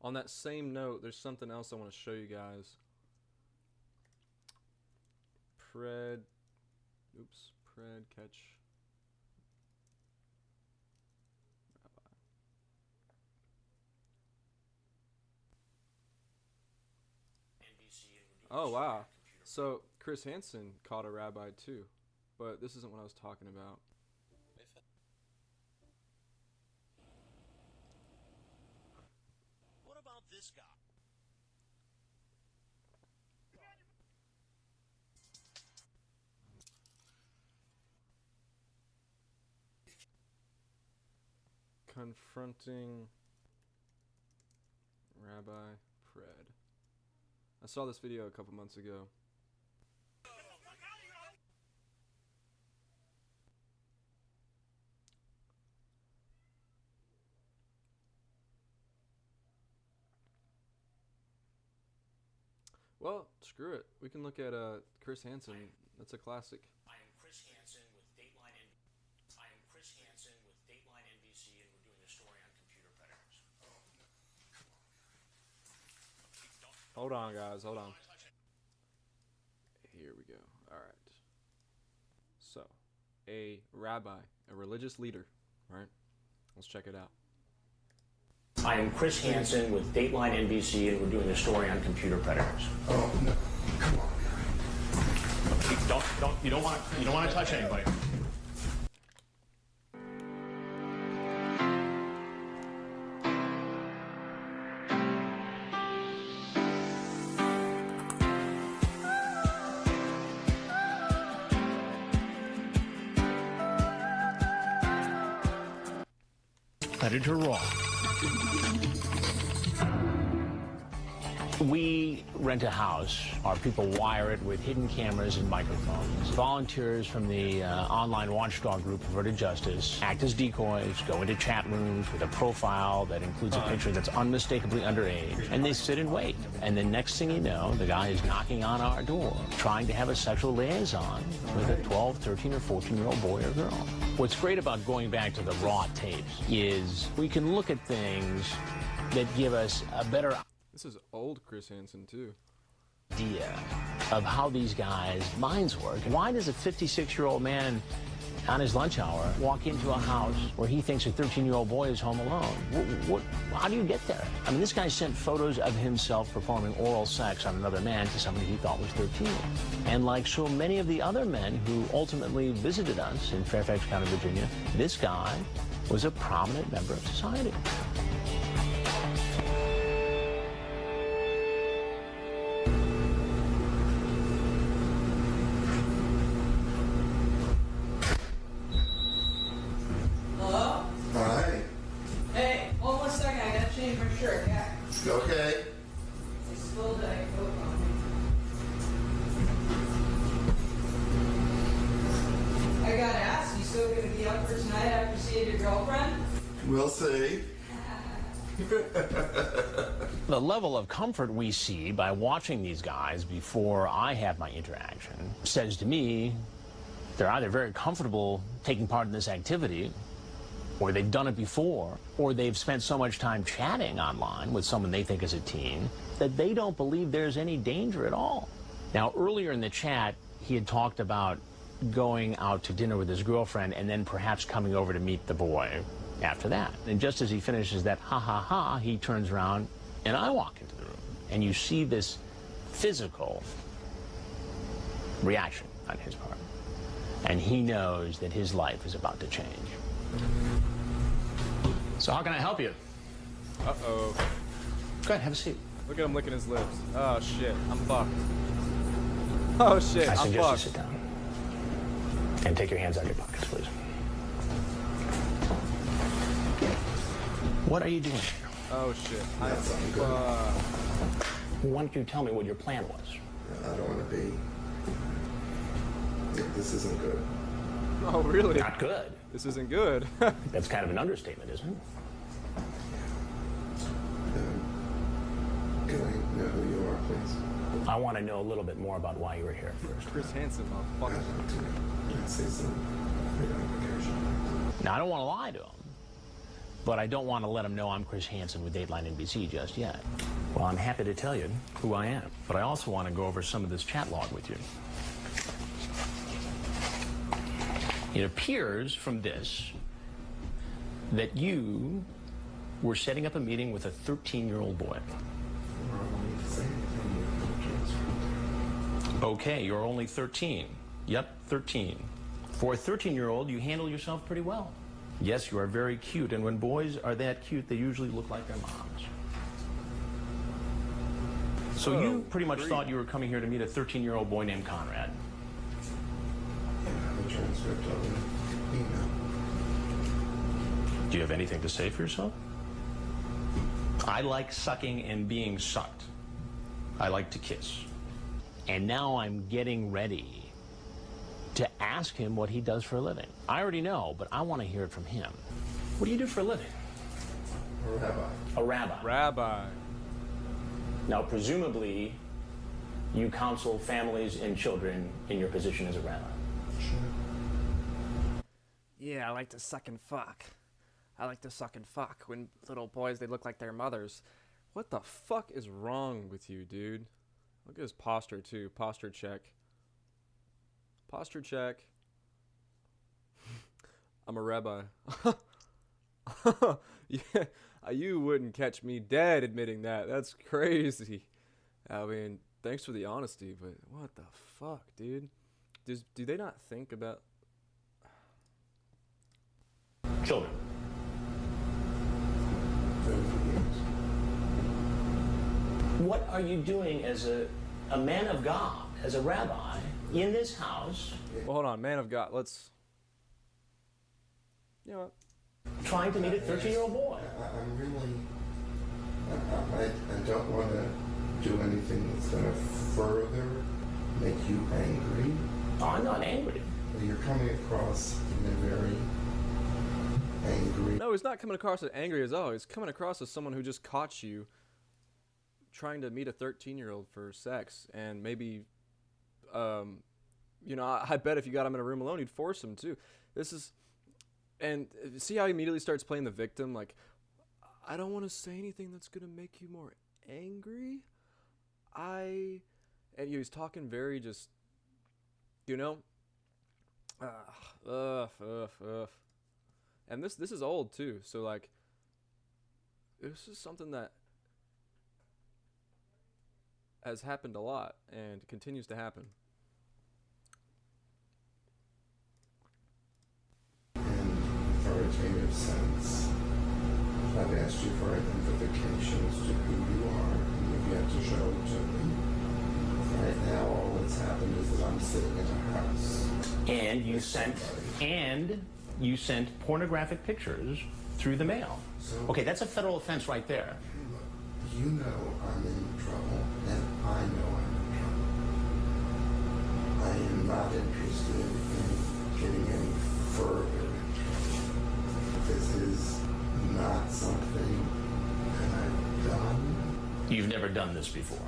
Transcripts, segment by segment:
On that same note, there's something else I want to show you guys. Pred catch. Oh, wow. So, Chris Hansen caught a rabbi too. But this isn't what I was talking about. What about this guy? Confronting Rabbi Pred. I saw this video a couple months ago. Well, screw it. We can look at Chris Hansen. That's a classic. I am Chris Hansen with Dateline NBC, and we're doing a story on computer predators. Hold on, guys. Hold on. Here we go. All right. So, a rabbi, a religious leader, right? Let's check it out. I am Chris Hansen with Dateline NBC, and we're doing a story on computer predators. Oh no! Come on, You don't want to touch anybody. Predator Raw. We rent a house. Our people wire it with hidden cameras and microphones. Volunteers from the online watchdog group Perverted Justice act as decoys, go into chat rooms with a profile that includes a picture that's unmistakably underage, and they sit and wait. And the next thing you know, the guy is knocking on our door, trying to have a sexual liaison with a 12, 13, or 14-year-old boy or girl. What's great about going back to the raw tapes is we can look at things that give us a better This is old Chris Hansen too. idea of how these guys' minds work. Why does a 56-year-old man on his lunch hour walk into a house where he thinks a 13-year-old boy is home alone? How do you get there? I mean, this guy sent photos of himself performing oral sex on another man to somebody he thought was 13. And like so many of the other men who ultimately visited us in Fairfax County, Virginia, this guy was a prominent member of society. Okay. It's full day. I gotta ask, you still gonna be up for tonight after seeing your girlfriend? We'll see. The level of comfort we see by watching these guys before I have my interaction says to me they're either very comfortable taking part in this activity, or they've done it before, or they've spent so much time chatting online with someone they think is a teen that they don't believe there's any danger at all. Now, earlier in the chat, he had talked about going out to dinner with his girlfriend and then perhaps coming over to meet the boy after that. And just as he finishes that ha ha ha, he turns around and I walk into the room. And you see this physical reaction on his part. And he knows that his life is about to change. So how can I help you? Uh-oh. Go ahead, have a seat. Look at him licking his lips. Oh, shit. I'm fucked. Oh, shit. I I'm suggest you fucked. sit down. And take your hands out of your pockets, please. What are you doing here? Oh, shit. That's good. Why don't you tell me what your plan was? I don't want to be. This isn't good. Oh, really? Not good. This isn't good. That's kind of an understatement, isn't it? Can I know who you are, please? I want to know a little bit more about why you were here first. Chris Hansen, I motherfucker. want to say some application. Now, I don't want to lie to him, but I don't want to let him know I'm Chris Hansen with Dateline NBC just yet. Well, I'm happy to tell you who I am, but I also want to go over some of this chat log with you. It appears from this that you were setting up a meeting with a 13-year-old boy. Okay, you're only 13. Yep, 13. For a 13-year-old, you handle yourself pretty well. Yes, you are very cute, and when boys are that cute, they usually look like their moms. So you pretty much thought you were coming here to meet a 13-year-old boy named Conrad. The transcript of an email. Do you have anything to say for yourself? I like sucking and being sucked. I like to kiss. And now I'm getting ready to ask him what he does for a living. I already know, but I want to hear it from him. What do you do for a living? A rabbi. A rabbi. Rabbi. Now, presumably, you counsel families and children in your position as a rabbi. Yeah, I like to suck and fuck. I like to suck and fuck when little boys, they look like their mothers. What the fuck is wrong with you, dude? Look at his posture, too. Posture check. Posture check. I'm a rabbi. Yeah, you wouldn't catch me dead admitting that. That's crazy. I mean, thanks for the honesty, but what the fuck, dude? Do they not think about... Children. What are you doing as a man of God, as a rabbi, in this house? Well, hold on, man of God, let's... You know what? Trying to meet a 13-year-old boy. I'm really... I don't want to do anything that's going to further make you angry. Oh, I'm not angry. You're coming across in a very angry... No, he's not coming across as angry as all. He's coming across as someone who just caught you trying to meet a 13-year-old for sex, and maybe, you know, I bet if you got him in a room alone, you'd force him too. This is, and see how he immediately starts playing the victim, like, I don't want to say anything that's going to make you more angry. And he was talking very just, you know, and this is old too, so like, this is something that has happened a lot and continues to happen. In authoritative sense, I've asked you for identifications to who you are, and you've yet to show it to me. Right now, all that's happened is that I'm sitting in a house. And you sent pornographic pictures through the mail. Okay, that's a federal offense right there. You know I'm in trouble, and I know I'm in trouble. I am not interested in getting any further in trouble. This is not something that I've done. You've never done this before.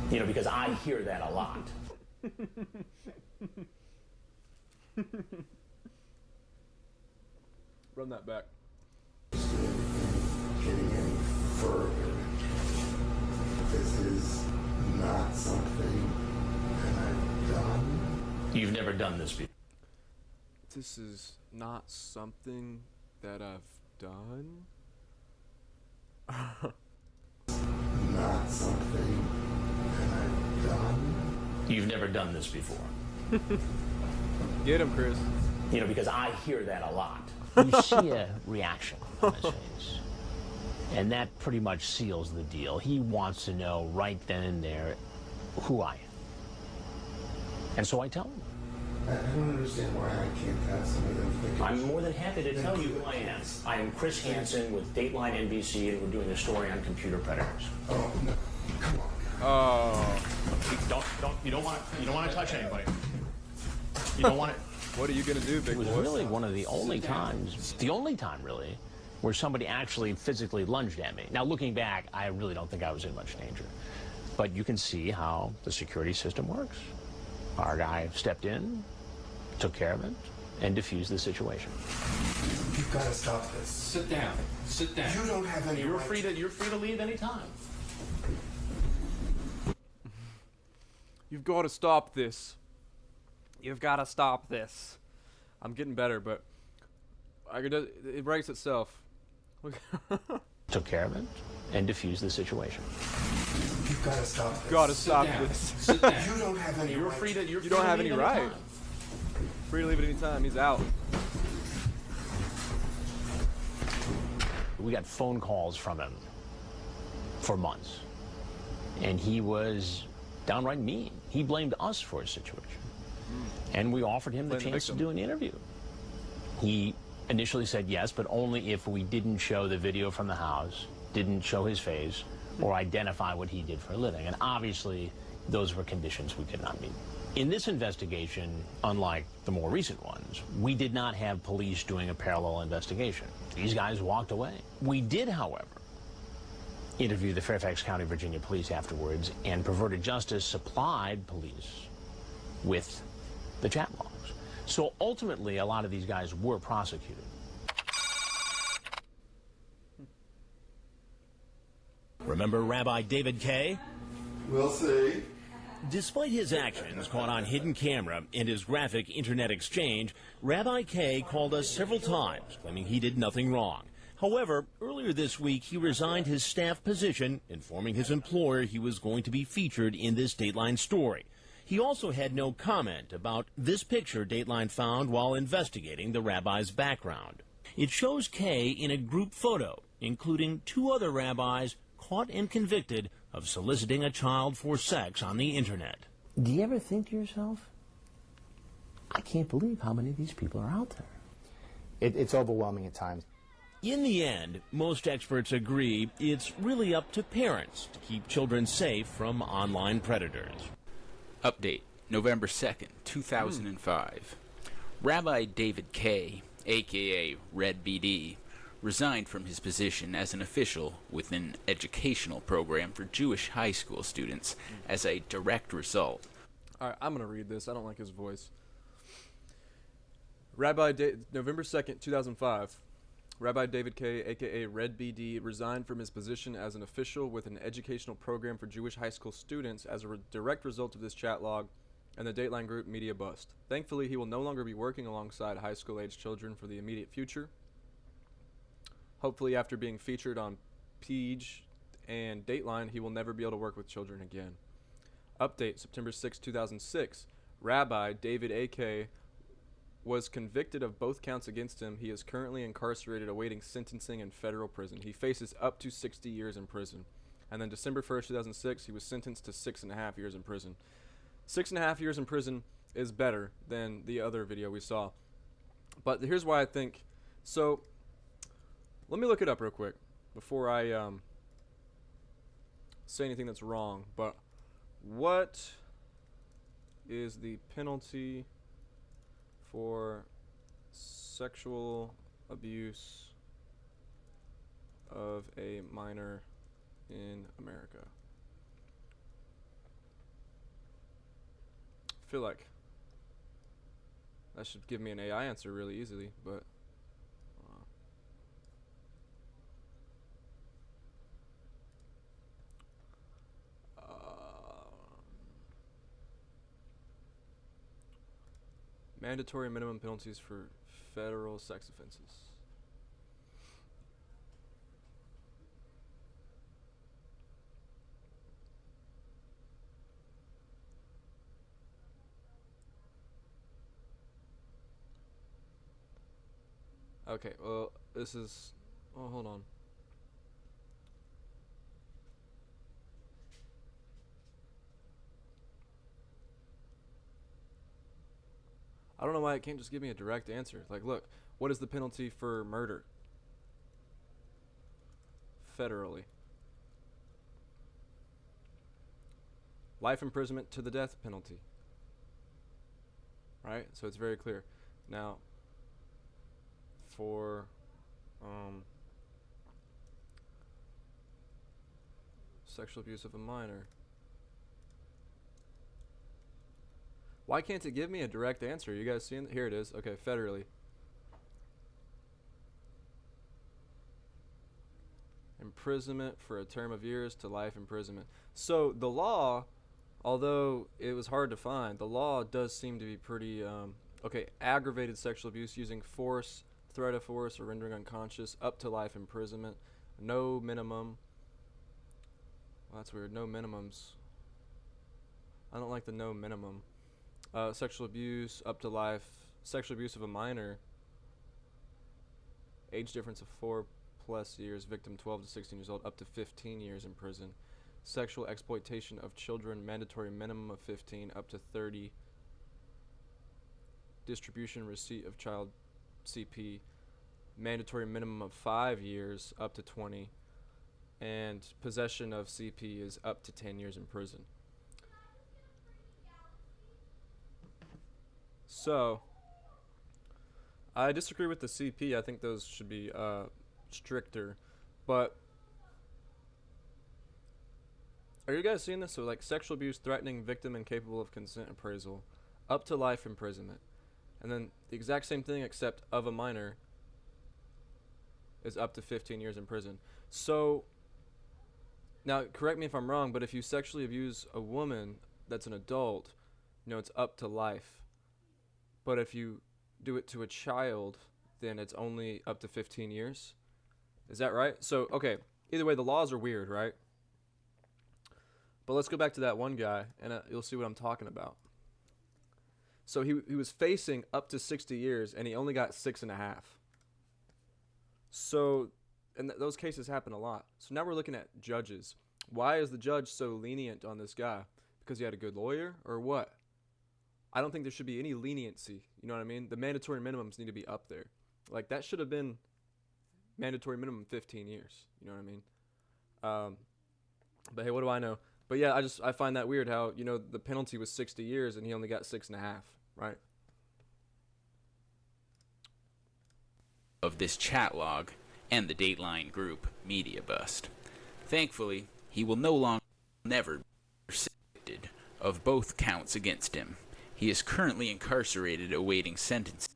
You know, because I hear that a lot. Run that back. Getting any further. This is not something that I've done. You've never done this before. This is not something that I've done. Not something that I've done. You've never done this before. Get him, Chris. You know, because I hear that a lot. You see a reaction on his face. And that pretty much seals the deal. He wants to know right then and there who I am. And so I tell him. I don't understand why I can't have some identification. I'm more than happy to tell you who I am. I am Chris Hansen with Dateline NBC, and we're doing a story on computer predators. Oh, no. Come on. Oh. You don't want to touch anybody. You don't want to. What are you gonna do, big boy? It was really one of the only time really, where somebody actually physically lunged at me. Now, looking back, I really don't think I was in much danger. But you can see how the security system works. Our guy stepped in, took care of it, and diffused the situation. You've got to stop this. Sit down. Sit down. You don't have any You're right free to leave any time. You've got to stop this. You've got to stop this. I'm getting better, but it writes itself. Took care of it and diffused the situation. You've got to stop this. Got to stop down. this. Sit down. You don't have any You're right free to. You're You free don't to have leave any any right. time. Free to leave at any time. He's out. We got phone calls from him for months, and he was downright mean. He blamed us for his situation, and we offered him the Blame the chance to victim. do an interview. He initially said yes, but only if we didn't show the video from the house, didn't show his face, or identify what he did for a living. And obviously, those were conditions we could not meet. In this investigation, unlike the more recent ones, we did not have police doing a parallel investigation. These guys walked away. We did, however, interview the Fairfax County, Virginia police afterwards, and Perverted Justice supplied police with the chat logs. So ultimately, a lot of these guys were prosecuted. Remember Rabbi David Kaye? We'll see. Despite his actions caught on hidden camera and his graphic internet exchange, Rabbi Kaye called us several times, claiming he did nothing wrong. However, earlier this week, he resigned his staff position, informing his employer he was going to be featured in this Dateline story. He also had no comment about this picture Dateline found while investigating the rabbi's background. It shows Kaye in a group photo, including two other rabbis caught and convicted of soliciting a child for sex on the internet. Do you ever think to yourself, I can't believe how many of these people are out there? It's overwhelming at times. In the end, most experts agree it's really up to parents to keep children safe from online predators. Update, November 2nd, 2005. Rabbi David Kaye, a.k.a. Red BD, resigned from his position as an official with an educational program for Jewish high school students as a direct result. All right, I'm going to read this. I don't like his voice. November 2nd, 2005. Rabbi David Kaye, a.k.a. Red BD, resigned from his position as an official with an educational program for Jewish high school students as a direct result of this chat log and the Dateline Group media bust. Thankfully, he will no longer be working alongside high school-age children for the immediate future. Hopefully, after being featured on Page and Dateline, he will never be able to work with children again. Update, September 6, 2006. Rabbi David A.K. was convicted of both counts against him. He is currently incarcerated awaiting sentencing in federal prison. He faces up to 60 years in prison. And then December 1st, 2006, he was sentenced to 6.5 years in prison. 6.5 years in prison is better than the other video we saw. But here's why I think... So, let me look it up real quick before I say anything that's wrong. But what is the penalty for sexual abuse of a minor in America? I feel like that should give me an AI answer really easily, but mandatory minimum penalties for federal sex offenses. Okay, well, this is... Oh, hold on. I don't know why it can't just give me a direct answer. Like, look, what is the penalty for murder? Federally. Life imprisonment to the death penalty. Right? So it's very clear. Now, for sexual abuse of a minor. Why can't it give me a direct answer? You guys seeing? Here it is. Okay, federally. imprisonment for a term of years to life imprisonment. So the law, although it was hard to find, the law does seem to be pretty okay. Aggravated sexual abuse using force, threat of force, or rendering unconscious, up to life imprisonment. No minimum. Well, that's weird. No minimums. I don't like the no minimum. Sexual abuse up to life. Sexual abuse of a minor. Age difference of 4+ years. Victim 12 to 16 years old. Up to 15 years in prison. Sexual exploitation of children. Mandatory minimum of 15. Up to 30. Distribution receipt of child CP. Mandatory minimum of 5 years. Up to 20. And possession of CP is up to 10 years in prison. So, I disagree with the CP. I think those should be stricter. But, are you guys seeing this? So, like, sexual abuse, threatening victim incapable of consent appraisal, up to life imprisonment. And then the exact same thing, except of a minor, is up to 15 years in prison. So, now, correct me if I'm wrong, but if you sexually abuse a woman that's an adult, it's up to life. But if you do it to a child, then it's only up to 15 years. Is that right? So, okay, either way, the laws are weird, right? But let's go back to that one guy, and you'll see what I'm talking about. So he was facing up to 60 years, and he only got 6.5. So, and those cases happen a lot. So now we're looking at judges. Why is the judge so lenient on this guy? Because he had a good lawyer, or what? I don't think there should be any leniency. You know what I mean? The mandatory minimums need to be up there. Like, that should have been mandatory minimum 15 years. You know what I mean? But hey, what do I know? But yeah, I find that weird how, the penalty was 60 years and he only got 6.5, right? Of this chat log and the Dateline group media bust. Thankfully, he will never be convicted of both counts against him. He is currently incarcerated awaiting sentencing.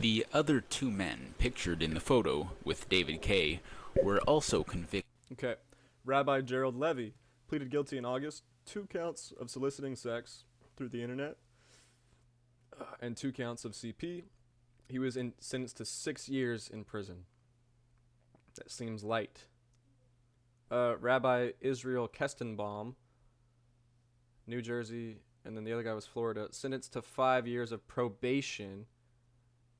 The other two men pictured in the photo with David Kaye were also convicted. Okay. Rabbi Gerald Levy pleaded guilty in August, 2 counts of soliciting sex through the internet, and 2 counts of CP. He was sentenced to 6 years in prison. That seems light. Rabbi Israel Kestenbaum, New Jersey, and then the other guy was Florida, sentenced to 5 years of probation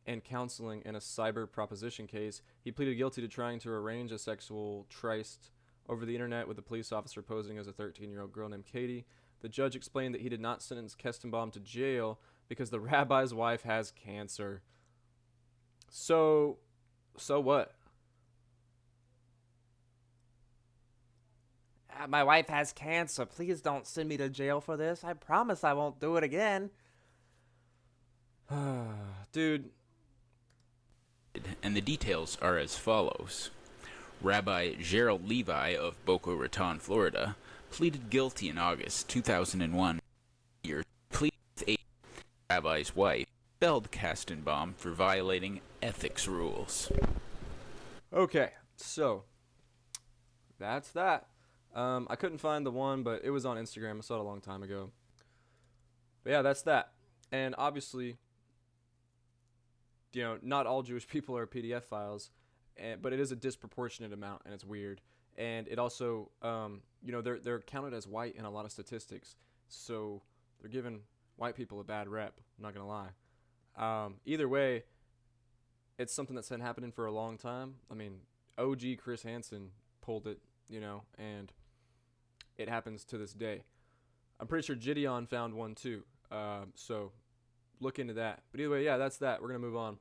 and counseling in a cyber proposition case. He pleaded guilty to trying to arrange a sexual tryst over the internet with a police officer posing as a 13-year-old girl named Katie. The judge explained that he did not sentence Kestenbaum to jail because the rabbi's wife has cancer. So what? My wife has cancer. Please don't send me to jail for this. I promise I won't do it again. Dude. And the details are as follows. Rabbi Gerald Levi of Boca Raton, Florida, pleaded guilty in August 2001. Pleaded with a rabbi's wife, expelled Kestenbaum for violating ethics rules. Okay, so that's that. I couldn't find the one, but it was on Instagram. I saw it a long time ago. But yeah, that's that. And obviously, not all Jewish people are PDF files, but it is a disproportionate amount, and it's weird. And it also, they're counted as white in a lot of statistics, so they're giving white people a bad rep. I'm not gonna lie. Either way, it's something that's been happening for a long time. I mean, OG Chris Hansen pulled it, and it happens to this day. I'm pretty sure Gideon found one too. So look into that. But either way, yeah, that's that. We're going to move on.